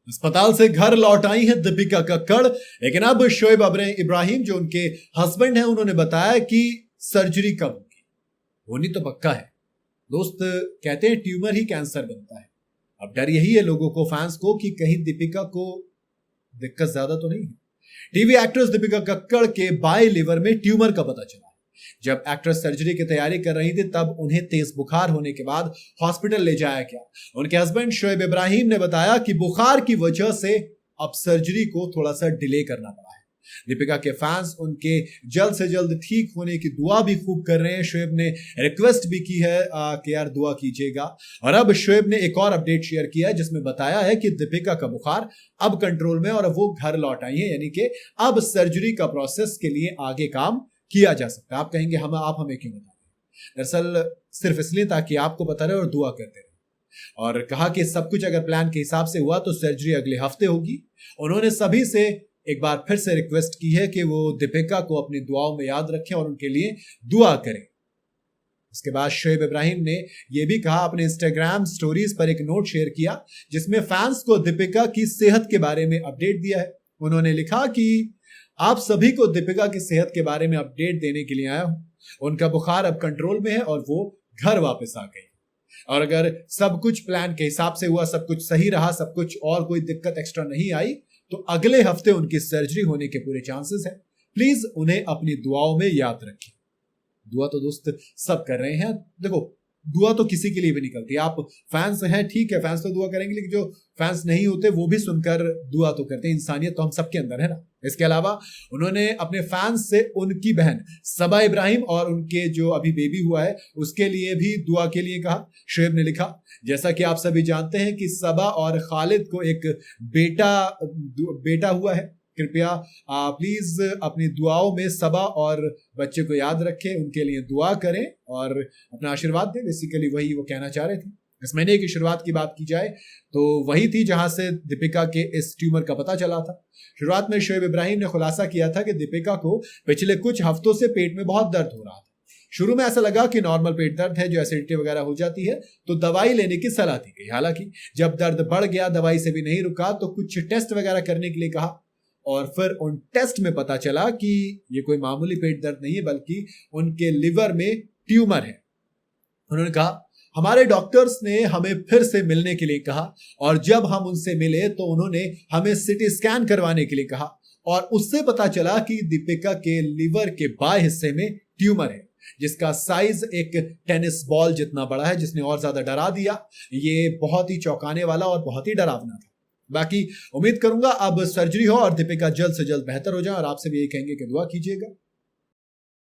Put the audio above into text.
अस्पताल से घर लौट आई है दीपिका कक्कड़। लेकिन अब शोएब इब्राहिम जो उनके हस्बैंड हैं उन्होंने बताया कि सर्जरी कब होगी। होनी तो पक्का है दोस्त, कहते हैं ट्यूमर ही कैंसर बनता है। अब डर यही है लोगों को, फैंस को, कि कहीं दीपिका को दिक्कत ज्यादा तो नहीं है। टीवी एक्ट्रेस दीपिका कक्कड़ के बाएं लिवर में ट्यूमर का पता चला। जब एक्ट्रेस सर्जरी की तैयारी कर रही थी तब उन्हें तेज बुखार होने के बाद हॉस्पिटल ले जाया गया। उनके हस्बैंड शोएब इब्राहिम ने बताया कि बुखार की वजह से अब सर्जरी को थोड़ा सा डिले करना पड़ा है। दीपिका के फैंस उनके जल्द से जल्द ठीक होने की दुआ भी खूब कर रहे हैं। शोएब ने रिक्वेस्ट भी की है कि यार दुआ कीजिएगा। और अब शोएब ने एक और अपडेट शेयर किया है जिसमें बताया है कि दीपिका का बुखार अब कंट्रोल में और अब वो घर लौट आई है, यानी कि अब सर्जरी का प्रोसेस के लिए आगे काम किया जा सकता है। आप कहेंगे आप हमें क्यों बता रहे हैं? दरअसल सिर्फ इसलिए ताकि आपको बता रहे और दुआ करते रहे। और कहा कि सब कुछ अगर प्लान के हिसाब से हुआ तो सर्जरी अगले हफ्ते होगी। उन्होंने सभी से एक बार फिर से रिक्वेस्ट की है कि वो दीपिका को अपनी दुआओं में याद रखें और उनके लिए दुआ करें। इसके बाद शोएब इब्राहिम ने यह भी कहा, अपने इंस्टाग्राम स्टोरीज पर एक नोट शेयर किया जिसमें फैंस को दीपिका की सेहत के बारे में अपडेट दिया है। उन्होंने लिखा कि आप सभी को दीपिका की सेहत के बारे में अपडेट देने के लिए आया हूं। उनका बुखार अब कंट्रोल में है और वो घर वापस आ गई। और अगर सब कुछ प्लान के हिसाब से हुआ, सब कुछ सही रहा, सब कुछ और कोई दिक्कत एक्स्ट्रा नहीं आई, तो अगले हफ्ते उनकी सर्जरी होने के पूरे चांसेस है। प्लीज उन्हें अपनी दुआओं में याद रखें। दुआ तो दोस्त सब कर रहे हैं। देखो, दुआ तो किसी के लिए भी निकलती है। आप फैंस हैं, ठीक है, फैंस तो दुआ करेंगे, लेकिन जो फैंस नहीं होते वो भी सुनकर दुआ तो करते हैं। इंसानियत तो हम सबके अंदर है ना। इसके अलावा उन्होंने अपने फैंस से उनकी बहन सबा इब्राहिम और उनके जो अभी बेबी हुआ है उसके लिए भी दुआ के लिए कहा। शोएब ने लिखा, जैसा कि आप सभी जानते हैं कि सबा और खालिद को एक बेटा हुआ है। कृपया प्लीज अपनी दुआओं में सबा और बच्चे को याद रखें, उनके लिए दुआ करें और अपना आशीर्वाद दें। बेसिकली वही वो कहना चाह रहे थे। इस महीने की शुरुआत की बात की जाए तो वही थी जहां से दीपिका के इस ट्यूमर का पता चला था। शुरुआत में शोएब इब्राहिम ने खुलासा किया था कि दीपिका को पिछले कुछ हफ्तों से पेट में बहुत दर्द हो रहा था। शुरू में ऐसा लगा कि नॉर्मल पेट दर्द है, जो एसिडिटी वगैरह हो जाती है, तो दवाई लेने की सलाह दी गई। हालांकि जब दर्द बढ़ गया, दवाई से भी नहीं रुका, तो कुछ टेस्ट वगैरह करने के लिए कहा और फिर उन टेस्ट में पता चला कि ये कोई मामूली पेट दर्द नहीं है बल्कि उनके लिवर में ट्यूमर है। उन्होंने कहा, हमारे डॉक्टर्स ने हमें फिर से मिलने के लिए कहा और जब हम उनसे मिले तो उन्होंने हमें सिटी स्कैन करवाने के लिए कहा और उससे पता चला कि दीपिका के लिवर के बाएं हिस्से में ट्यूमर है जिसका साइज एक टेनिस बॉल जितना बड़ा है, जिसने और ज्यादा डरा दिया। ये बहुत ही चौंकाने वाला और बहुत ही डरावना था। बाकी उम्मीद करूंगा अब सर्जरी हो और दीपिका जल्द से जल्द बेहतर हो जाए और आपसे भी यही कहेंगे कि दुआ कीजिएगा।